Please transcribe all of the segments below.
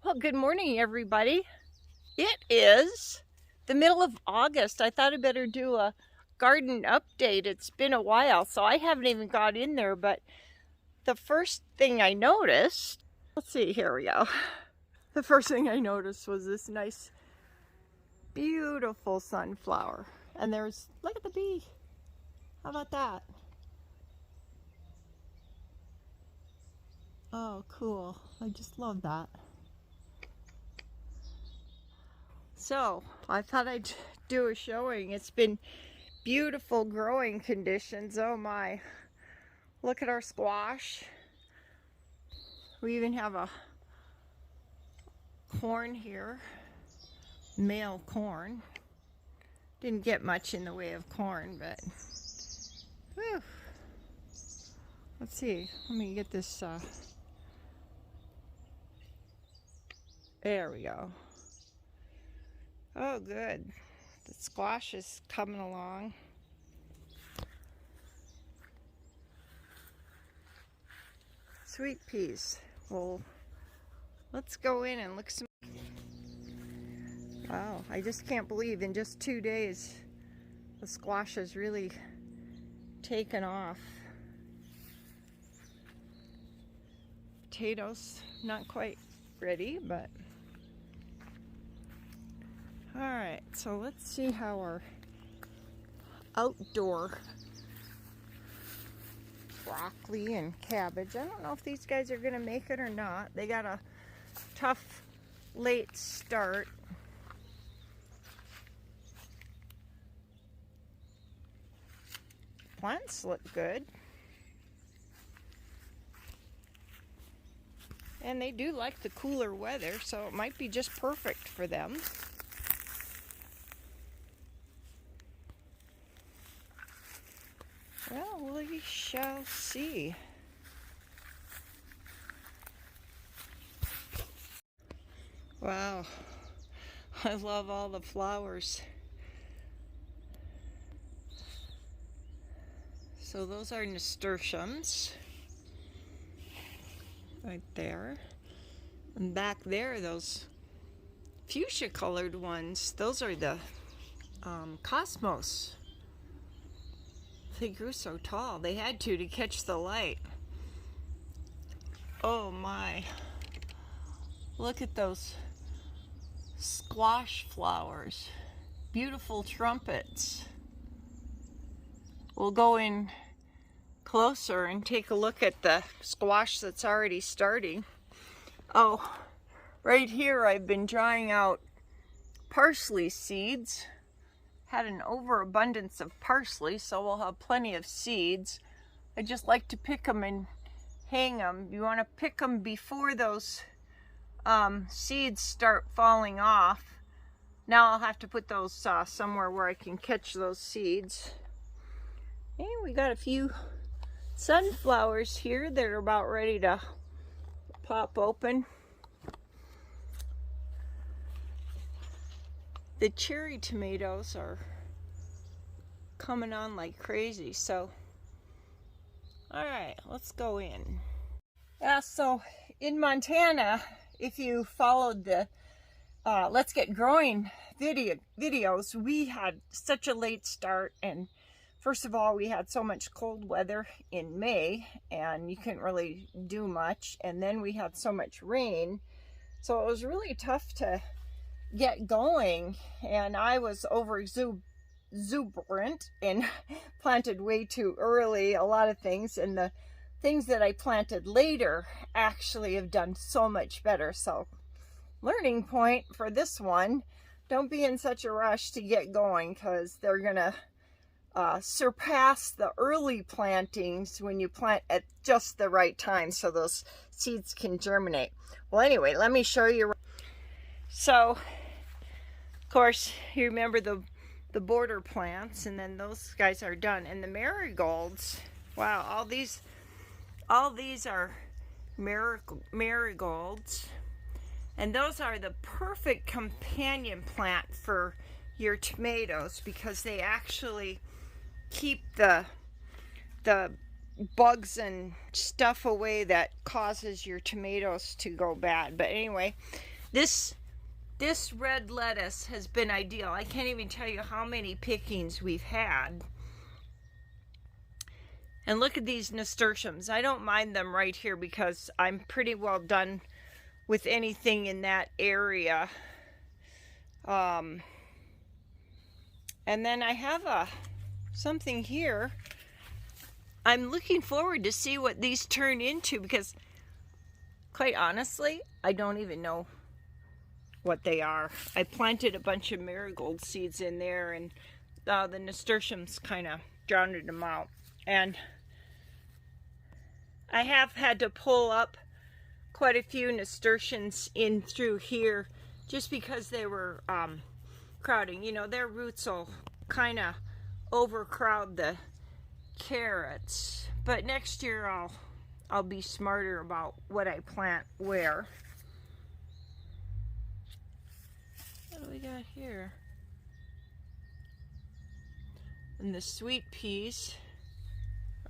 Well, good morning, everybody. It is the middle of August. I thought I'd better do a garden update. It's been a while, so I haven't even got in there, but the first thing I noticed, let's see, here we go. The first thing I noticed was this nice, beautiful sunflower. And look at the bee. How about that? Oh, cool. I just love that. So I thought I'd do a showing. It's been beautiful growing conditions. Oh my, look at our squash. We even have a corn here, male corn. Didn't get much in the way of corn, but whew. Let's see, let me get this, there we go. Oh, good. The squash is coming along. Sweet peas. Well, let's go in and look some. Wow, I just can't believe in just 2 days the squash has really taken off. Potatoes, not quite ready, but all right, so let's see how our outdoor broccoli and cabbage. I don't know if these guys are gonna make it or not. They got a tough late start. Plants look good. And they do like the cooler weather, so it might be just perfect for them. Well, we shall see. Wow, I love all the flowers. So those are nasturtiums right there. And back there, those fuchsia colored ones, those are the cosmos. They grew so tall. They had to catch the light. Oh my. Look at those squash flowers. Beautiful trumpets. We'll go in closer and take a look at the squash that's already starting. Oh, right here I've been drying out parsley seeds. Had an overabundance of parsley, so we'll have plenty of seeds. I just like to pick them and hang them. You want to pick them before those seeds start falling off. Now I'll have to put those somewhere where I can catch those seeds. And we got a few sunflowers here that are about ready to pop open. The cherry tomatoes are coming on like crazy, so all right, let's go in. Yeah, so in Montana, if you followed the Let's Get Growing videos, we had such a late start, and first of all, we had so much cold weather in May, and you couldn't really do much, and then we had so much rain, so it was really tough to get going, and I was over exuberant and planted way too early a lot of things, and the things that I planted later actually have done so much better. So learning point for this one, don't be in such a rush to get going, because they're gonna surpass the early plantings when you plant at just the right time so those seeds can germinate. Well, anyway, let me show you. So, of course, you remember the border plants, and then those guys are done. And the marigolds, wow, all these are marigolds. And those are the perfect companion plant for your tomatoes, because they actually keep the bugs and stuff away that causes your tomatoes to go bad. But anyway, This red lettuce has been ideal. I can't even tell you how many pickings we've had. And look at these nasturtiums. I don't mind them right here because I'm pretty well done with anything in that area. And then I have something here. I'm looking forward to see what these turn into because, quite honestly, I don't even know what they are. I planted a bunch of marigold seeds in there, and the nasturtiums kind of drowned them out. And I have had to pull up quite a few nasturtiums in through here just because they were crowding. You know, their roots will kind of overcrowd the carrots. But next year I'll be smarter about what I plant where. What do we got here? And the sweet peas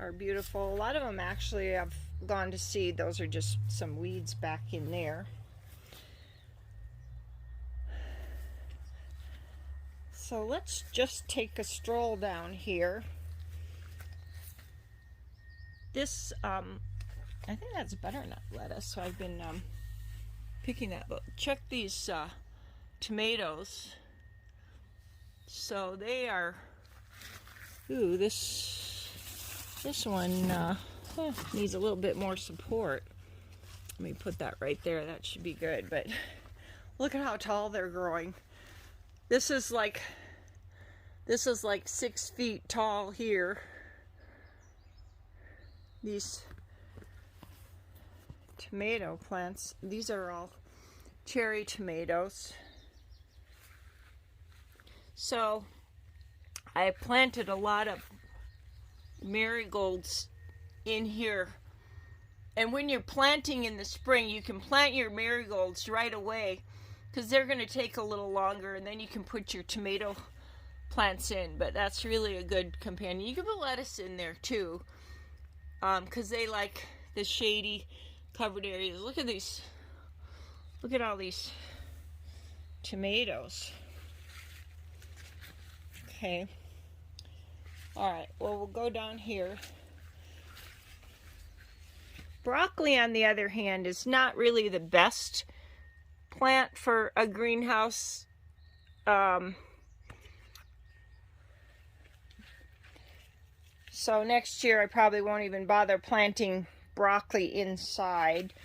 are beautiful. A lot of them actually have gone to seed. Those are just some weeds back in there. So let's just take a stroll down here. This, I think that's butternut lettuce, so I've been picking that. But check these tomatoes. So they are, ooh, this one needs a little bit more support. Let me put that right there. That should be good. But look at how tall they're growing. This is like 6 feet tall here. These tomato plants, these are all cherry tomatoes. So I planted a lot of marigolds in here, and when you're planting in the spring, you can plant your marigolds right away because they're going to take a little longer, and then you can put your tomato plants in. But that's really a good companion. You can put lettuce in there too, because they like the shady covered areas. Look at these, look at all these tomatoes. Okay. All right, well, we'll go down here. Broccoli, on the other hand, is not really the best plant for a greenhouse. So next year I probably won't even bother planting broccoli inside.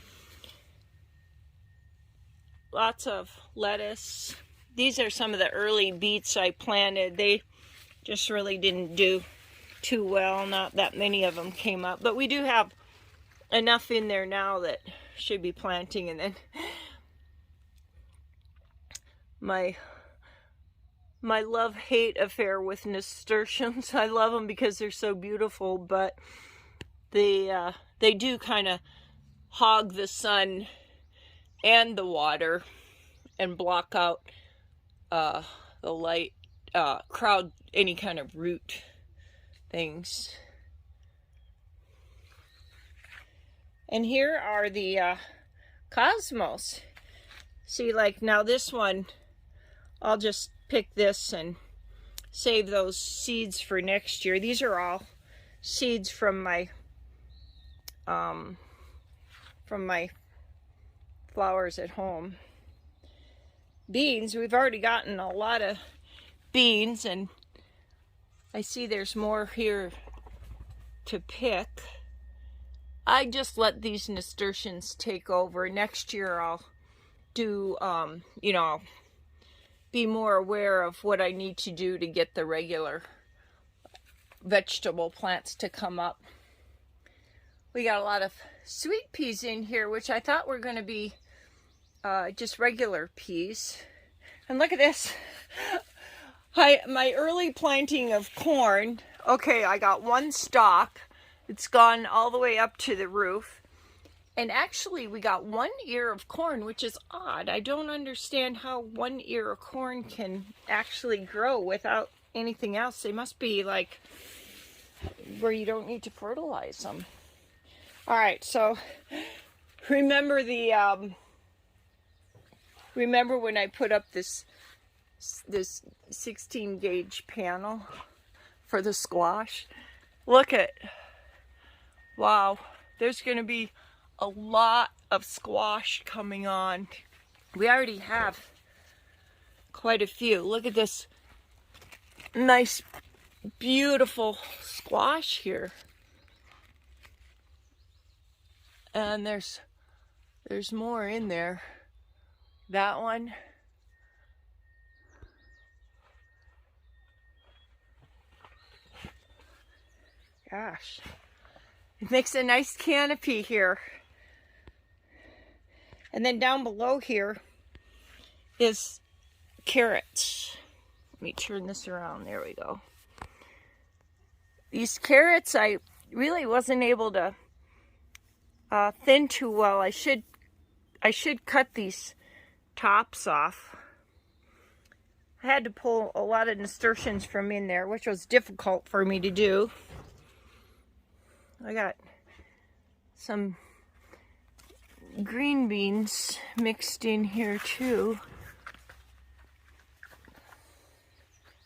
Lots of lettuce. These are some of the early beets I planted. They just really didn't do too well. Not that many of them came up, but we do have enough in there now that should be planting. And then my love-hate affair with nasturtiums. I love them because they're so beautiful, but they do kind of hog the sun and the water and block out the light, crowd any kind of root things. And here are the cosmos. See, like now this one, I'll just pick this and save those seeds for next year. These are all seeds from my flowers at home. Beans, we've already gotten a lot of beans, and I see there's more here to pick. I just let these nasturtiums take over. Next year I'll do, you know, be more aware of what I need to do to get the regular vegetable plants to come up. We got a lot of sweet peas in here, which I thought were going to be just regular peas. And look at this. My early planting of corn. Okay, I got one stalk. It's gone all the way up to the roof. And actually, we got one ear of corn, which is odd. I don't understand how one ear of corn can actually grow without anything else. They must be like where you don't need to fertilize them. All right, so remember the remember when I put up this 16 gauge panel for the squash? Look at, wow, there's going to be a lot of squash coming on. We already have quite a few. Look at this nice, beautiful squash here. And there's more in there. That one. Gosh. It makes a nice canopy here. And then down below here is carrots. Let me turn this around. There we go. These carrots I really wasn't able to thin too well. I should cut these tops off. I had to pull a lot of nasturtiums from in there, which was difficult for me to do. I got some green beans mixed in here too.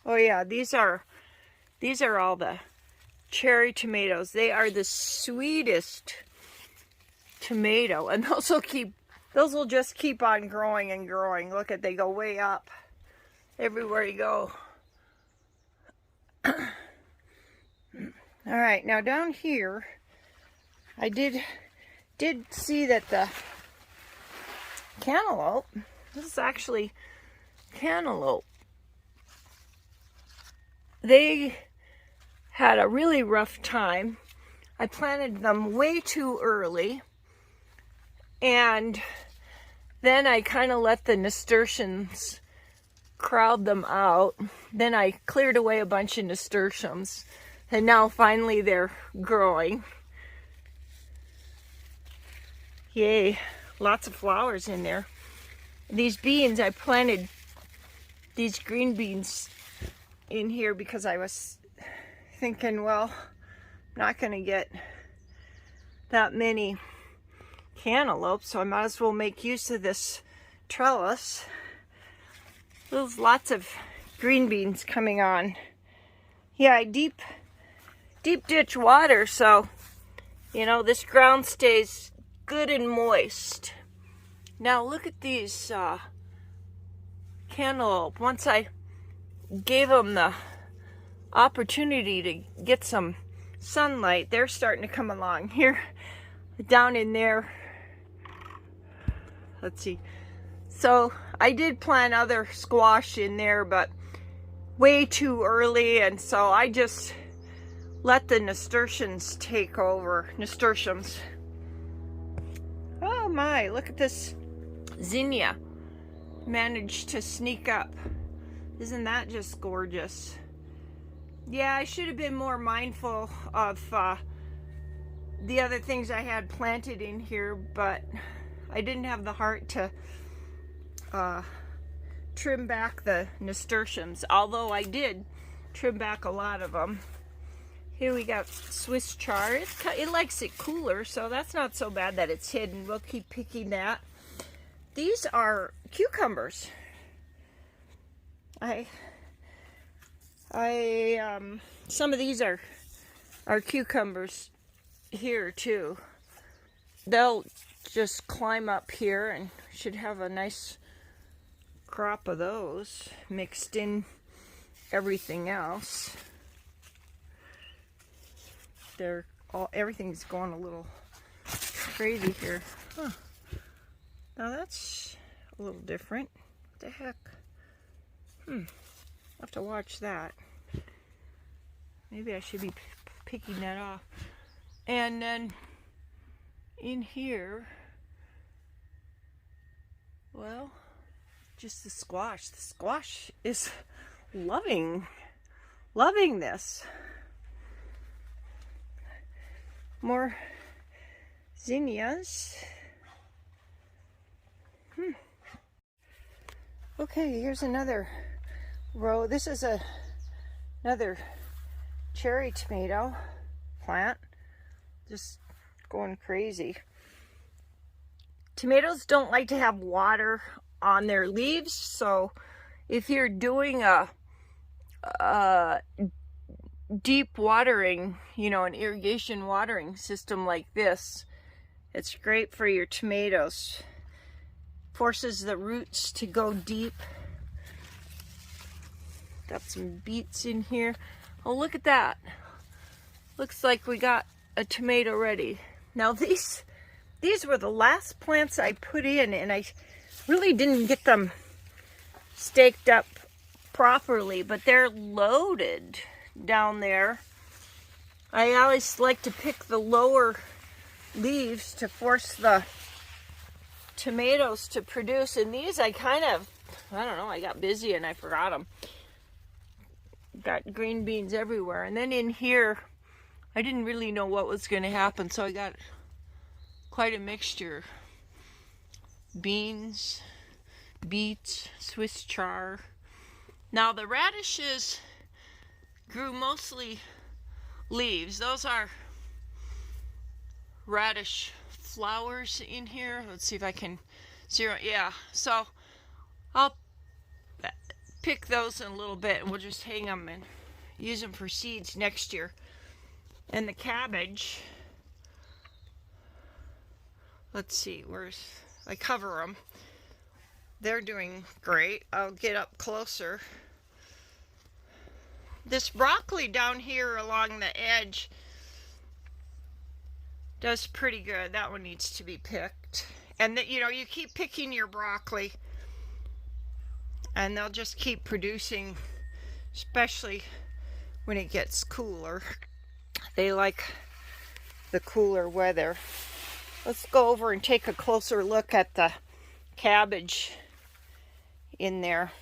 Oh yeah, these are all the cherry tomatoes. They are the sweetest tomato, and those will just keep on growing and growing. Look at, they go way up everywhere you go. All right, now down here, I did see that the cantaloupe, this is actually cantaloupe, they had a really rough time. I planted them way too early, and then I kind of let the nasturtiums crowd them out. Then I cleared away a bunch of nasturtiums, and now finally they're growing. Yay, lots of flowers in there. These beans, I planted these green beans in here because I was thinking, well, I'm not going to get that many cantaloupes, so I might as well make use of this trellis. There's lots of green beans coming on. Yeah, I deep ditch water, so you know this ground stays good and moist. Now look at these cantaloupe. Once I gave them the opportunity to get some sunlight, they're starting to come along. Here, down in there, let's see. So I did plant other squash in there, but way too early, and so I just let the nasturtiums take over. Nasturtiums. Oh my, look at this zinnia. Managed to sneak up. Isn't that just gorgeous? Yeah, I should have been more mindful of the other things I had planted in here, but I didn't have the heart to trim back the nasturtiums, although I did trim back a lot of them. Here we got Swiss chard. It likes it cooler, so that's not so bad that it's hidden. We'll keep picking that. These are cucumbers. Some of these are cucumbers here too. They'll just climb up here and should have a nice crop of those mixed in everything else. Everything's going a little crazy here. Huh. Now that's a little different. What the heck? I'll have to watch that. Maybe I should be picking that off. And then in here, well, just the squash. The squash is loving this. More zinnias. Okay, here's another row. This is another cherry tomato plant. Just going crazy. Tomatoes don't like to have water on their leaves. So if you're doing a deep watering, you know, an irrigation watering system like this, it's great for your tomatoes. Forces the roots to go deep. Got some beets in here. Oh, look at that. Looks like we got a tomato ready. Now these were the last plants I put in, and I really didn't get them staked up properly, but they're loaded down there. I always like to pick the lower leaves to force the tomatoes to produce, and these I don't know, I got busy and I forgot them. Got green beans everywhere. And then in here, I didn't really know what was going to happen, so I got quite a mixture. Beans, beets, Swiss chard. Now the radishes grew mostly leaves. Those are radish flowers in here. Let's see if I can zero. Yeah, so I'll pick those in a little bit, and we'll just hang them and use them for seeds next year. And the cabbage, let's see, I cover them. They're doing great. I'll get up closer. This broccoli down here along the edge does pretty good. That one needs to be picked. And you know, you keep picking your broccoli, and they'll just keep producing, especially when it gets cooler. They like the cooler weather. Let's go over and take a closer look at the cabbage in there.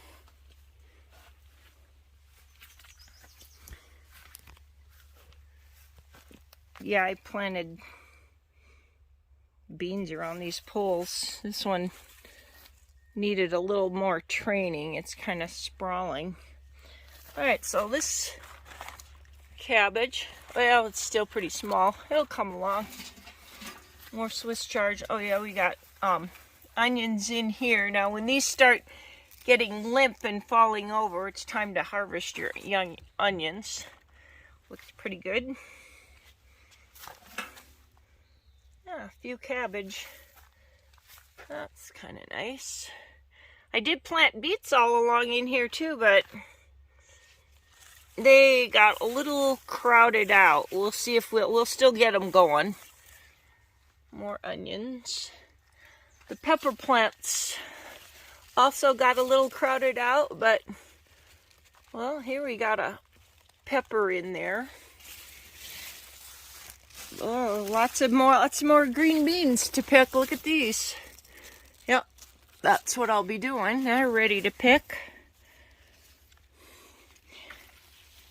Yeah, I planted beans around these poles. This one needed a little more training. It's kind of sprawling. Alright, so this cabbage, well, it's still pretty small. It'll come along. More Swiss chard. Oh yeah, we got onions in here. Now when these start getting limp and falling over, it's time to harvest your young onions. Looks pretty good. Yeah, a few cabbage. That's kind of nice. I did plant beets all along in here too, but they got a little crowded out. We'll see if we'll still get them going. More onions. The pepper plants also got a little crowded out, but well, here we got a pepper in there. Oh, lots more green beans to pick. Look at these. Yep, that's what I'll be doing. They're ready to pick.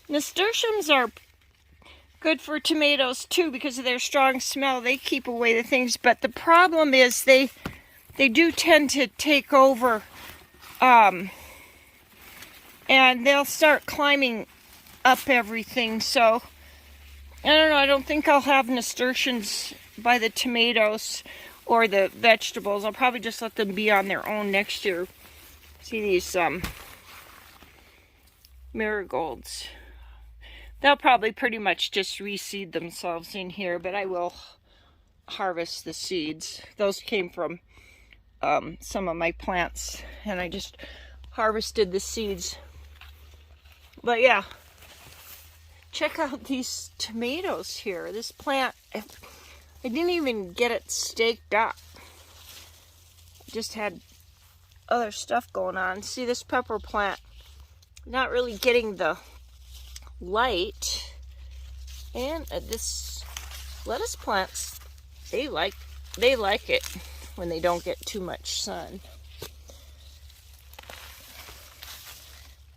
Nasturtiums are good for tomatoes too because of their strong smell. They keep away the things, but the problem is they do tend to take over, and they'll start climbing up everything. So I don't know, I don't think I'll have nasturtiums by the tomatoes or the vegetables. I'll probably just let them be on their own next year. See these marigolds. They'll probably pretty much just reseed themselves in here, but I will harvest the seeds. Those came from some of my plants, and I just harvested the seeds. But yeah, check out these tomatoes here. This plant, I didn't even get it staked up. I just had other stuff going on. See this pepper plant, not really getting the light. And this lettuce plants, they like it when they don't get too much sun.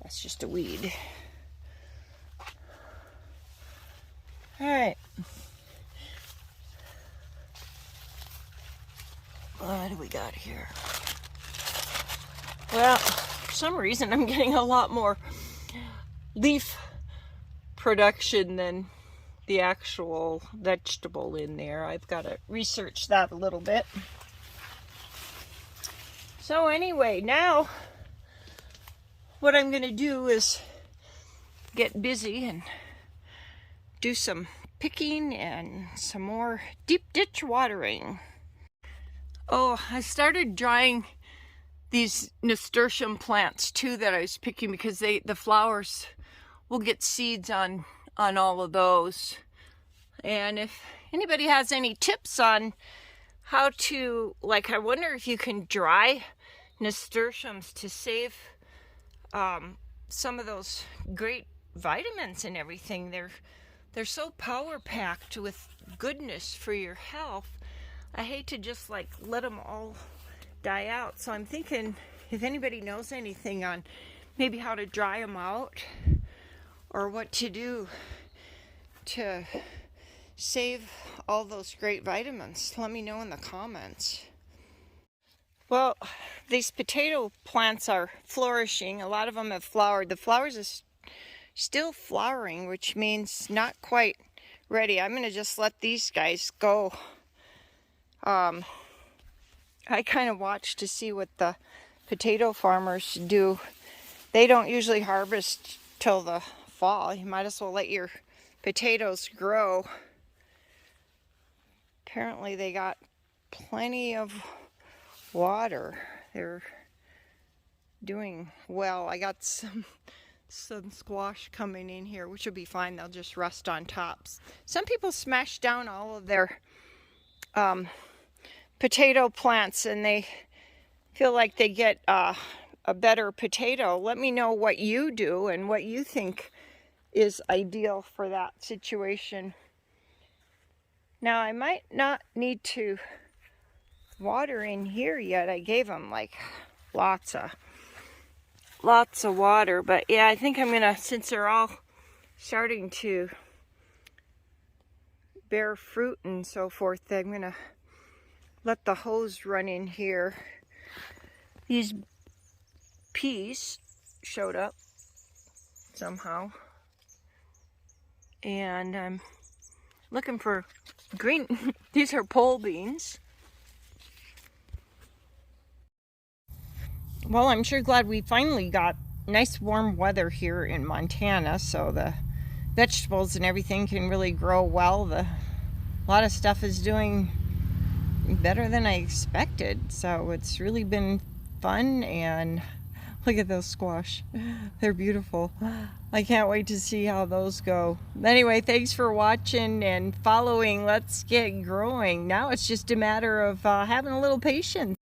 That's just a weed. Alright. What do we got here? Well, for some reason I'm getting a lot more leaf production than the actual vegetable in there. I've got to research that a little bit. So anyway, now what I'm going to do is get busy and do some picking and some more deep ditch watering. Oh, I started drying these nasturtium plants too that I was picking because the flowers will get seeds on all of those. And if anybody has any tips on how to, like, I wonder if you can dry nasturtiums to save some of those great vitamins and everything. They're so power packed with goodness for your health. I hate to just like let them all die out. So I'm thinking if anybody knows anything on maybe how to dry them out or what to do to save all those great vitamins, let me know in the comments. Well, these potato plants are flourishing. A lot of them have flowered. The flowers are still flowering, which means not quite ready. I'm going to just let these guys go. I kind of watch to see what the potato farmers do. They don't usually harvest till the fall. You might as well let your potatoes grow. Apparently they got plenty of water. They're doing well. I got some squash coming in here, which will be fine. They'll just rust on tops. Some people smash down all of their potato plants and they feel like they get a better potato. Let me know what you do and what you think is ideal for that situation. Now I might not need to water in here yet. I gave them like lots of water, but yeah, I think I'm gonna, since they're all starting to bear fruit and so forth, I'm gonna let the hose run in here. These peas showed up somehow, and I'm looking for green. These are pole beans. Well, I'm sure glad we finally got nice warm weather here in Montana, so the vegetables and everything can really grow well. A lot of stuff is doing better than I expected, so it's really been fun. And look at those squash. They're beautiful. I can't wait to see how those go. Anyway, thanks for watching and following. Let's get growing. Now it's just a matter of having a little patience.